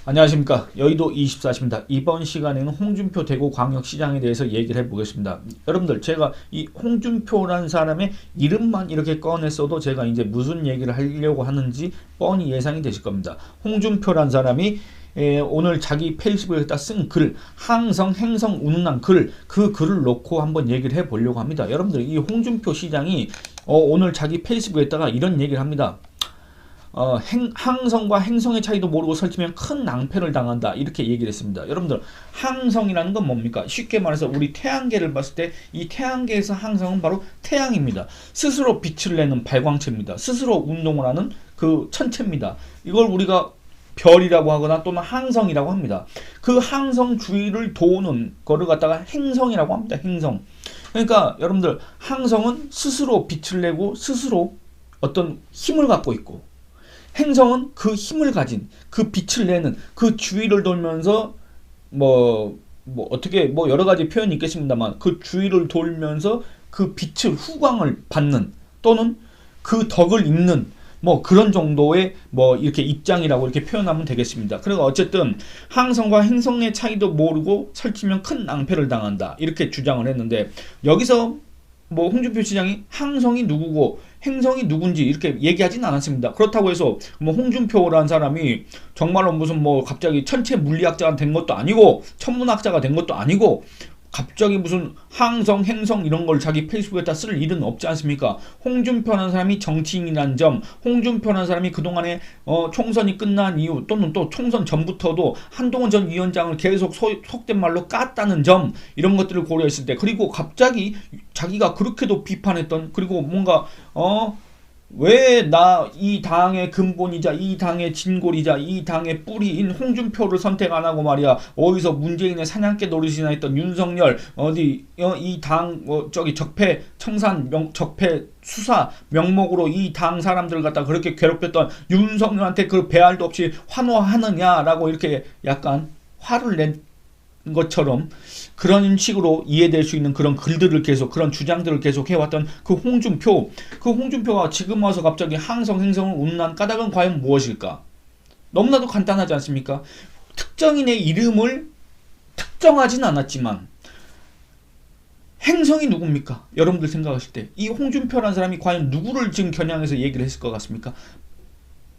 안녕하십니까. 여의도 24시입니다. 이번 시간에는 홍준표 대구광역시장에 대해서 얘기를 해보겠습니다. 여러분들, 제가 이 홍준표라는 사람의 이름만 이렇게 꺼냈어도 제가 이제 무슨 얘기를 하려고 하는지 뻔히 예상이 되실 겁니다. 홍준표라는 사람이 오늘 자기 페이스북에다 쓴 글, 항성, 행성, 운운한 글, 그 글을 놓고 한번 얘기를 해보려고 합니다. 여러분들, 이 홍준표 시장이 오늘 자기 페이스북에다가 이런 얘기를 합니다. 항성과 행성의 차이도 모르고 설치면 큰 낭패를 당한다, 이렇게 얘기를 했습니다. 여러분들, 항성이라는 건 뭡니까? 쉽게 말해서 우리 태양계를 봤을 때 이 태양계에서 항성은 바로 태양입니다. 스스로 빛을 내는 발광체입니다. 스스로 운동을 하는 그 천체입니다. 이걸 우리가 별이라고 하거나 또는 항성이라고 합니다. 그 항성 주위를 도는 거를 갖다가 행성이라고 합니다. 행성. 그러니까 여러분들, 항성은 스스로 빛을 내고 스스로 어떤 힘을 갖고 있고, 행성은 그 힘을 가진, 그 빛을 내는, 그 주위를 돌면서 어떻게 여러 가지 표현이 있겠습니다만, 그 주위를 돌면서 그 빛을, 후광을 받는, 또는 그 덕을 입는 그런 정도의 이렇게 입장이라고 이렇게 표현하면 되겠습니다. 그리고 어쨌든 항성과 행성의 차이도 모르고 설치면 큰 낭패를 당한다, 이렇게 주장을 했는데, 여기서 홍준표 시장이 항성이 누구고 행성이 누군지 이렇게 얘기하진 않았습니다. 그렇다고 해서 홍준표라는 사람이 정말로 무슨 갑자기 천체 물리학자가 된 것도 아니고 천문학자가 된 것도 아니고 갑자기 무슨 항성, 행성 이런 걸 자기 페이스북에다 쓸 일은 없지 않습니까? 홍준표라는 사람이 정치인이라는 점, 홍준표라는 사람이 그동안에 총선이 끝난 이후 또는 또 총선 전부터도 한동훈 전 위원장을 계속 속된 말로 깠다는 점, 이런 것들을 고려했을 때, 그리고 갑자기 자기가 그렇게도 비판했던, 그리고 뭔가 왜 나 이 당의 근본이자 이 당의 진골이자 이 당의 뿌리인 홍준표를 선택 안 하고 말이야, 어디서 문재인의 사냥개 노릇이나 했던 윤석열, 이 당 저기 적폐 청산 적폐 수사 명목으로 이 당 사람들 갖다 그렇게 괴롭혔던 윤석열한테 그 배알도 없이 환호하느냐라고 이렇게 약간 화를 낸 것처럼 그런 식으로 이해될 수 있는 그런 글들을 계속, 그런 주장들을 계속 해왔던 그 홍준표가 지금 와서 갑자기 항성, 행성을 운운한 까닭은 과연 무엇일까? 너무나도 간단하지 않습니까? 특정인의 이름을 특정하진 않았지만 행성이 누굽니까? 여러분들 생각하실 때 이 홍준표라는 사람이 과연 누구를 지금 겨냥해서 얘기를 했을 것 같습니까?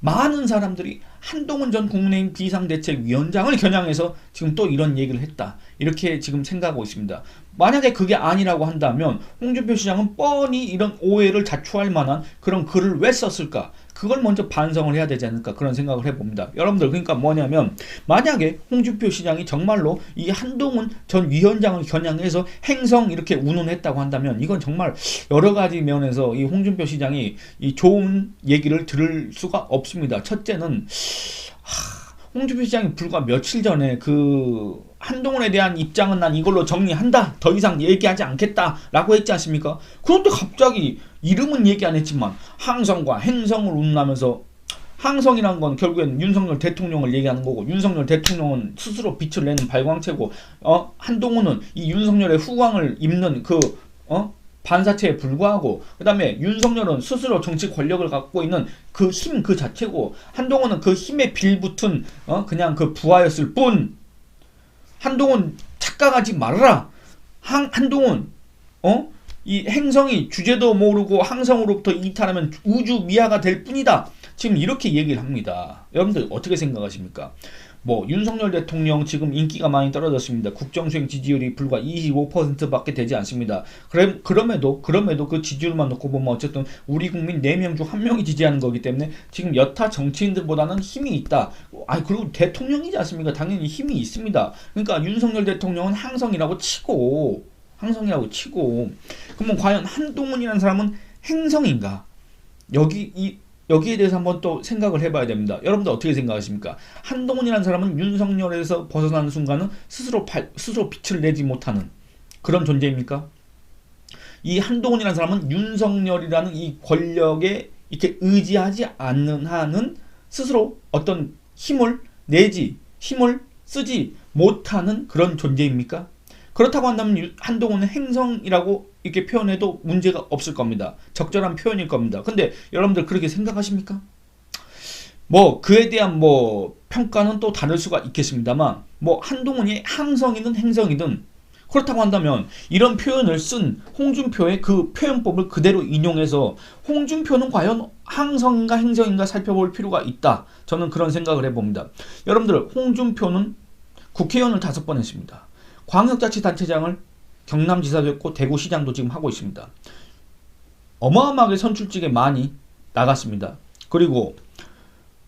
많은 사람들이 한동훈 전 국민의힘 비상대책위원장을 겨냥해서 지금 또 이런 얘기를 했다, 이렇게 지금 생각하고 있습니다. 만약에 그게 아니라고 한다면 홍준표 시장은 뻔히 이런 오해를 자초할 만한 그런 글을 왜 썼을까? 그걸 먼저 반성을 해야 되지 않을까, 그런 생각을 해봅니다. 여러분들, 그러니까 뭐냐면, 만약에 홍준표 시장이 정말로 이 한동훈 전 위원장을 겨냥해서 행성 이렇게 운운했다고 한다면, 이건 정말 여러 가지 면에서 이 홍준표 시장이 이 좋은 얘기를 들을 수가 없습니다. 첫째는 홍준표 시장이 불과 며칠 전에 그 한동훈에 대한 입장은 난 이걸로 정리한다, 더 이상 얘기하지 않겠다 라고 했지 않습니까? 그런데 갑자기 이름은 얘기 안 했지만 항성과 행성을 운운하면서, 항성이란 건 결국엔 윤석열 대통령을 얘기하는 거고, 윤석열 대통령은 스스로 빛을 내는 발광체고, 한동훈은 이 윤석열의 후광을 입는 반사체에 불과하고, 그 다음에 윤석열은 스스로 정치 권력을 갖고 있는 그 힘 그 자체고, 한동훈은 그 힘에 빌붙은 그냥 그 부하였을 뿐. 한동훈 착각하지 말아라. 한동훈 이 행성이 주제도 모르고 항성으로부터 이탈하면 우주 미아가 될 뿐이다, 지금 이렇게 얘기를 합니다. 여러분들 어떻게 생각하십니까? 윤석열 대통령 지금 인기가 많이 떨어졌습니다. 국정수행 지지율이 불과 25%밖에 되지 않습니다. 그럼에도 그 지지율만 놓고 보면 어쨌든 우리 국민 4명 중 1명이 지지하는 거기 때문에 지금 여타 정치인들보다는 힘이 있다. 그리고 대통령이지 않습니까? 당연히 힘이 있습니다. 그러니까 윤석열 대통령은 항성이라고 치고, 그러면 과연 한동훈이라는 사람은 행성인가? 여기에 대해서 한번 또 생각을 해봐야 됩니다. 여러분들 어떻게 생각하십니까? 한동훈이라는 사람은 윤석열에서 벗어나는 순간은 스스로 빛을 내지 못하는 그런 존재입니까? 이 한동훈이라는 사람은 윤석열이라는 이 권력에 이렇게 의지하지 않는 한은 스스로 어떤 힘을 쓰지 못하는 그런 존재입니까? 그렇다고 한다면 한동훈은 행성이라고 이렇게 표현해도 문제가 없을 겁니다. 적절한 표현일 겁니다. 근데 여러분들 그렇게 생각하십니까? 그에 대한 평가는 또 다를 수가 있겠습니다만 뭐 한동훈이 항성이든 행성이든 그렇다고 한다면 이런 표현을 쓴 홍준표의 그 표현법을 그대로 인용해서 홍준표는 과연 항성인가 행성인가 살펴볼 필요가 있다. 저는 그런 생각을 해봅니다. 여러분들 홍준표는 국회의원을 5번 했습니다. 광역자치단체장을 경남지사도 했고 대구시장도 지금 하고 있습니다. 어마어마하게 선출직에 많이 나갔습니다. 그리고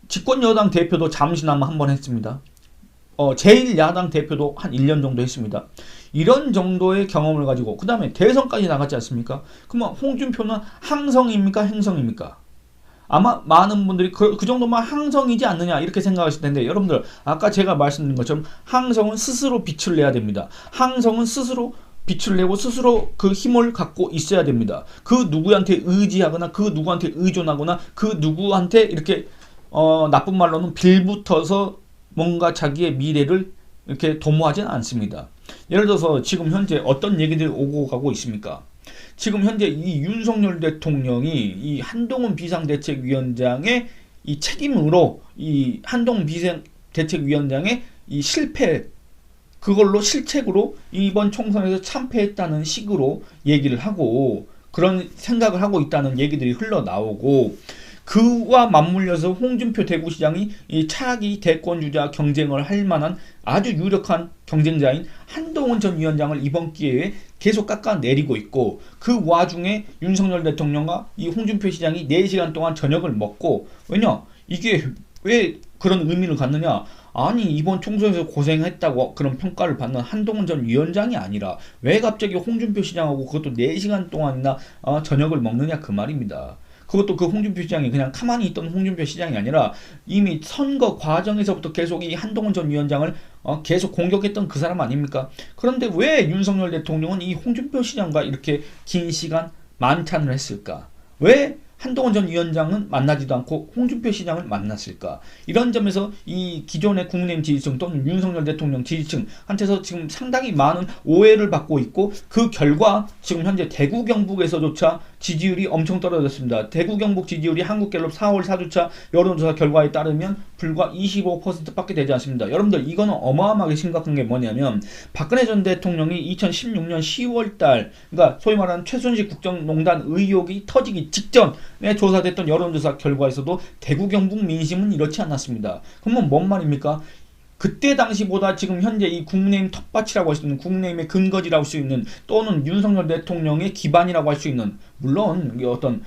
집권여당 대표도 잠시나마 한 번 했습니다. 제1야당 대표도 한 1년 정도 했습니다. 이런 정도의 경험을 가지고 그 다음에 대선까지 나갔지 않습니까? 그러면 홍준표는 항성입니까? 행성입니까? 아마 많은 분들이 그 정도만 항성이지 않느냐 이렇게 생각하실 텐데 여러분들 아까 제가 말씀드린 것처럼 항성은 스스로 빛을 내야 됩니다. 항성은 스스로 빛을 내고 스스로 그 힘을 갖고 있어야 됩니다. 그 누구한테 의지하거나 그 누구한테 의존하거나 그 누구한테 이렇게 나쁜 말로는 빌붙어서 뭔가 자기의 미래를 이렇게 도모하지는 않습니다. 예를 들어서 지금 현재 어떤 얘기들이 오고 가고 있습니까? 지금 현재 이 윤석열 대통령이 이 한동훈 비상대책위원장의 이 책임으로 이 한동훈 비상대책위원장의 이 실패 그걸로 실책으로 이번 총선에서 참패했다는 식으로 얘기를 하고 그런 생각을 하고 있다는 얘기들이 흘러나오고 그와 맞물려서 홍준표 대구시장이 이 차기 대권주자 경쟁을 할 만한 아주 유력한 경쟁자인 한동훈 전 위원장을 이번 기회에 계속 깎아내리고 있고 그 와중에 윤석열 대통령과 이 홍준표 시장이 4시간 동안 저녁을 먹고 왜냐? 이게 왜 그런 의미를 갖느냐? 아니 이번 총선에서 고생했다고 그런 평가를 받는 한동훈 전 위원장이 아니라 왜 갑자기 홍준표 시장하고 그것도 4시간 동안이나 저녁을 먹느냐 그 말입니다. 그것도 그 홍준표 시장이 그냥 가만히 있던 홍준표 시장이 아니라 이미 선거 과정에서부터 계속 이 한동훈 전 위원장을 계속 공격했던 그 사람 아닙니까? 그런데 왜 윤석열 대통령은 이 홍준표 시장과 이렇게 긴 시간 만찬을 했을까? 왜 한동훈 전 위원장은 만나지도 않고 홍준표 시장을 만났을까? 이런 점에서 이 기존의 국민의힘 지지층 또는 윤석열 대통령 지지층한테서 지금 상당히 많은 오해를 받고 있고 그 결과 지금 현재 대구 경북에서조차 지지율이 엄청 떨어졌습니다. 대구 경북 지지율이 한국갤럽 4월 4주차 여론조사 결과에 따르면 불과 25%밖에 되지 않습니다. 여러분들 이거는 어마어마하게 심각한 게 뭐냐면 박근혜 전 대통령이 2016년 10월달 그러니까 소위 말하는 최순실 국정농단 의혹이 터지기 직전에 조사됐던 여론조사 결과에서도 대구 경북 민심은 이렇지 않았습니다. 그러면 뭔 말입니까? 그때 당시보다 지금 현재 이 국민의힘 텃밭이라고 할 수 있는 국민의힘의 근거지라고 할 수 있는 또는 윤석열 대통령의 기반이라고 할 수 있는 물론 어떤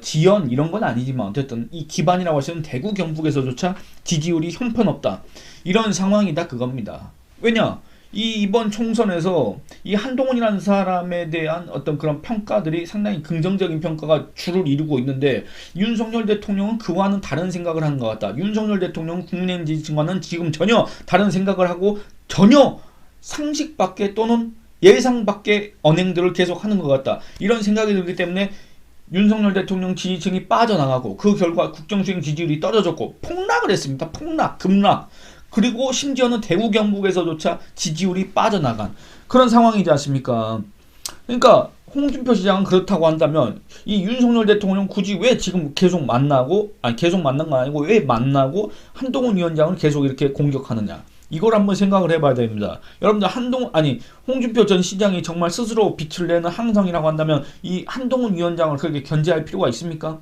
지연 이런 건 아니지만 어쨌든 이 기반이라고 할 수 있는 대구 경북에서조차 지지율이 형편없다. 이런 상황이다 그겁니다. 왜냐? 이번 총선에서 이 한동훈이라는 사람에 대한 어떤 그런 평가들이 상당히 긍정적인 평가가 주를 이루고 있는데 윤석열 대통령은 그와는 다른 생각을 하는 것 같다. 윤석열 대통령은 국민의힘 지지층과는 지금 전혀 다른 생각을 하고 전혀 상식 밖에 또는 예상 밖의 언행들을 계속 하는 것 같다. 이런 생각이 들기 때문에 윤석열 대통령 지지층이 빠져나가고 그 결과 국정수행 지지율이 떨어졌고 폭락을 했습니다. 급락. 그리고 심지어는 대구 경북에서조차 지지율이 빠져나간 그런 상황이지 않습니까? 그러니까 홍준표 시장은 그렇다고 한다면 이 윤석열 대통령 굳이 왜 지금 계속 만난 거 아니고 왜 만나고 한동훈 위원장을 계속 이렇게 공격하느냐? 이걸 한번 생각을 해봐야 됩니다. 여러분들 홍준표 전 시장이 정말 스스로 빛을 내는 항성이라고 한다면 이 한동훈 위원장을 그렇게 견제할 필요가 있습니까?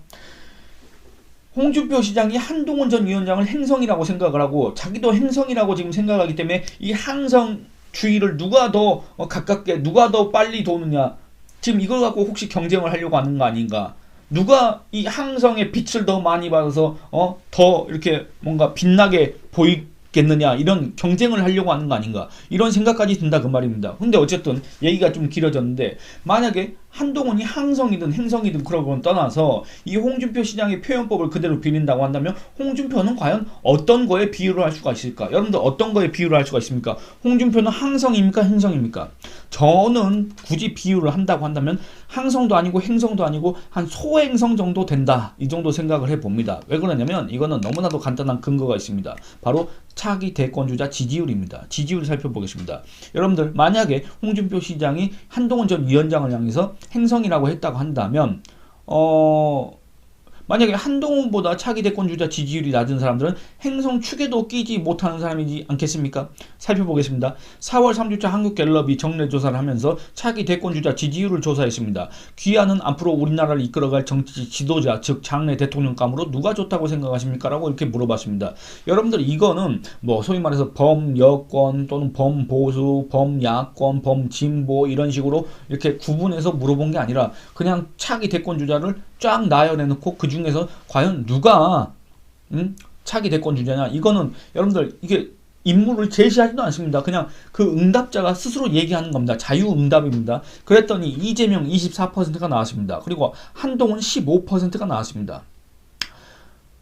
홍준표 시장이 한동훈 전 위원장을 행성이라고 생각을 하고 자기도 행성이라고 지금 생각하기 때문에 이 항성주의를 누가 더 가깝게 누가 더 빨리 도느냐 지금 이걸 갖고 혹시 경쟁을 하려고 하는 거 아닌가? 누가 이 항성의 빛을 더 많이 받아서 더 이렇게 뭔가 빛나게 보이겠느냐 이런 경쟁을 하려고 하는 거 아닌가 이런 생각까지 든다 그 말입니다. 근데 어쨌든 얘기가 좀 길어졌는데 만약에 한동훈이 항성이든 행성이든 그런 건 떠나서 이 홍준표 시장의 표현법을 그대로 빌린다고 한다면 홍준표는 과연 어떤 거에 비유를 할 수가 있을까? 여러분들 어떤 거에 비유를 할 수가 있습니까? 홍준표는 항성입니까? 행성입니까? 저는 굳이 비유를 한다고 한다면 항성도 아니고 행성도 아니고 한 소행성 정도 된다. 이 정도 생각을 해봅니다. 왜 그러냐면 이거는 너무나도 간단한 근거가 있습니다. 바로 차기 대권주자 지지율입니다. 지지율 살펴보겠습니다. 여러분들 만약에 홍준표 시장이 한동훈 전 위원장을 향해서 행성이라고 했다고 한다면 만약에 한동훈보다 차기 대권 주자 지지율이 낮은 사람들은 행성 축에도 끼지 못하는 사람이지 않겠습니까? 살펴보겠습니다. 4월 3주차 한국갤럽이 정례 조사를 하면서 차기 대권 주자 지지율을 조사했습니다. 귀하는 앞으로 우리나라를 이끌어갈 정치 지도자, 즉 장래 대통령감으로 누가 좋다고 생각하십니까? 라고 이렇게 물어봤습니다. 여러분들 이거는 뭐 소위 말해서 범여권 또는 범보수, 범야권, 범진보 이런 식으로 이렇게 구분해서 물어본 게 아니라 그냥 차기 대권 주자를 쫙 나열해놓고 그 중에서 과연 누가 차기 대권 주자냐, 이거는 여러분들 이게 인물을 제시하지도 않습니다. 그냥 그 응답자가 스스로 얘기하는 겁니다. 자유응답입니다. 그랬더니 이재명 24%가 나왔습니다. 그리고 한동훈 15%가 나왔습니다.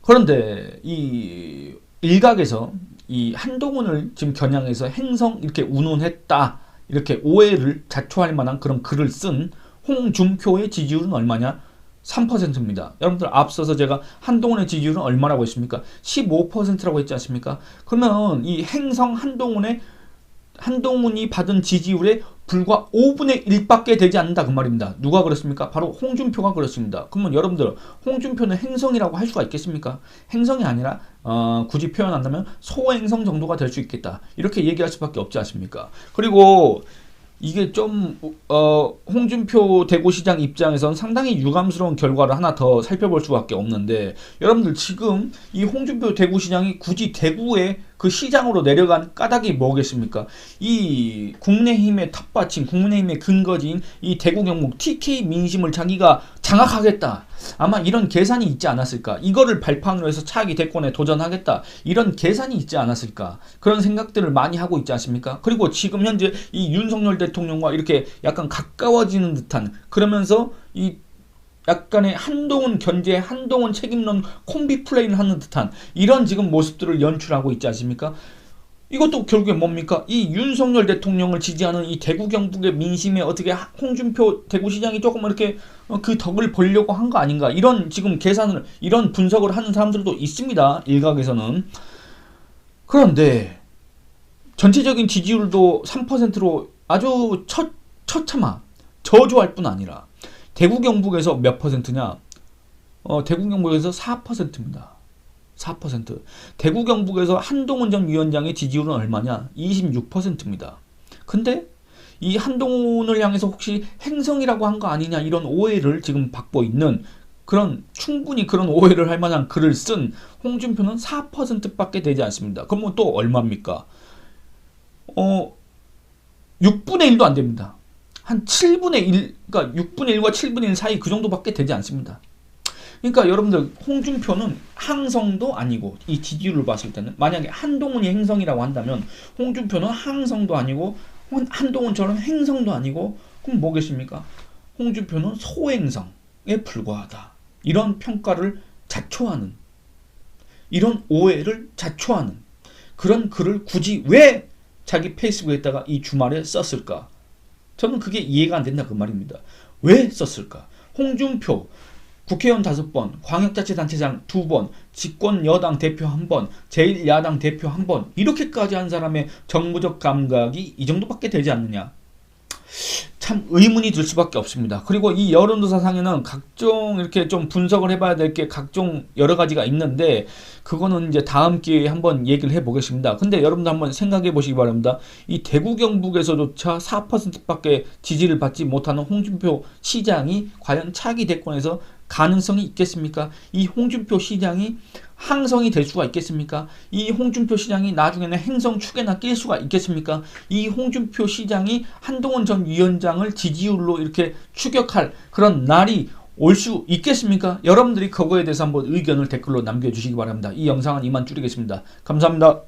그런데 이 일각에서 이 한동훈을 지금 겨냥해서 행성 이렇게 운운했다, 이렇게 오해를 자초할 만한 그런 글을 쓴 홍준표의 지지율은 얼마냐? 3%입니다. 여러분들 앞서서 제가 한동훈의 지지율은 얼마라고 했습니까? 15%라고 했지 않습니까? 그러면 이 행성 한동훈이 받은 지지율의 불과 5분의 1밖에 되지 않는다 그 말입니다. 누가 그렇습니까? 바로 홍준표가 그렇습니다. 그러면 여러분들 홍준표는 행성이라고 할 수가 있겠습니까? 행성이 아니라 굳이 표현한다면 소행성 정도가 될 수 있겠다, 이렇게 얘기할 수밖에 없지 않습니까? 그리고 이게 좀 홍준표 대구시장 입장에선 상당히 유감스러운 결과를 하나 더 살펴볼 수밖에 없는데, 여러분들 지금 이 홍준표 대구시장이 굳이 대구의 그 시장으로 내려간 까닭이 뭐겠습니까? 이 국민의힘의 텃밭인, 국민의힘의 근거지인 이 대구 경북 TK 민심을 자기가 장악하겠다, 아마 이런 계산이 있지 않았을까? 이거를 발판으로 해서 차기 대권에 도전하겠다, 이런 계산이 있지 않았을까? 그런 생각들을 많이 하고 있지 않습니까? 그리고 지금 현재 이 윤석열 대통령과 이렇게 약간 가까워지는 듯한, 그러면서 이 약간의 한동훈 견제, 한동훈 책임론 콤비 플레이를 하는 듯한 이런 지금 모습들을 연출하고 있지 않습니까? 이것도 결국에 뭡니까? 이 윤석열 대통령을 지지하는 이 대구 경북의 민심에 어떻게 홍준표 대구시장이 조금 이렇게 그 덕을 보려고 한 거 아닌가, 이런 지금 계산을, 이런 분석을 하는 사람들도 있습니다. 일각에서는. 그런데 전체적인 지지율도 3%로 아주 처참하, 저조할 뿐 아니라 대구 경북에서 몇 퍼센트냐? 대구 경북에서 4%입니다. 4%. 대구 경북에서 한동훈 전 위원장의 지지율은 얼마냐? 26%입니다. 근데 이 한동훈을 향해서 혹시 행성이라고 한 거 아니냐, 이런 오해를 지금 받고 있는, 그런 충분히 그런 오해를 할 만한 글을 쓴 홍준표는 4%밖에 되지 않습니다. 그러면 또 얼마입니까? 6분의 1도 안 됩니다. 한 7분의 1, 그러니까 6분의 1과 7분의 1 사이 그 정도밖에 되지 않습니다. 그러니까 여러분들 홍준표는 항성도 아니고, 이 지지율을 봤을 때는 만약에 한동훈이 행성이라고 한다면 홍준표는 항성도 아니고 한동훈처럼 행성도 아니고, 그럼 뭐겠습니까? 홍준표는 소행성에 불과하다, 이런 평가를 자초하는, 이런 오해를 자초하는 그런 글을 굳이 왜 자기 페이스북에다가 이 주말에 썼을까? 저는 그게 이해가 안 된다 그 말입니다. 왜 썼을까? 홍준표 국회의원 5번, 광역자치단체장 2번, 집권 여당 대표 1번, 제1야당 대표 1번, 이렇게까지 한 사람의 정무적 감각이 이 정도밖에 되지 않느냐? 참 의문이 들 수밖에 없습니다. 그리고 이 여론조사상에는 각종 이렇게 좀 분석을 해봐야 될 게 각종 여러 가지가 있는데, 그거는 이제 다음 기회에 한번 얘기를 해보겠습니다. 근데 여러분들 한번 생각해 보시기 바랍니다. 이 대구 경북에서조차 4%밖에 지지를 받지 못하는 홍준표 시장이 과연 차기 대권에서 가능성이 있겠습니까? 이 홍준표 시장이 항성이 될 수가 있겠습니까? 이 홍준표 시장이 나중에는 행성 축에나 낄 수가 있겠습니까? 이 홍준표 시장이 한동훈 전 위원장을 지지율로 이렇게 추격할 그런 날이 올 수 있겠습니까? 여러분들이 그거에 대해서 한번 의견을 댓글로 남겨주시기 바랍니다. 이 영상은 이만 줄이겠습니다. 감사합니다.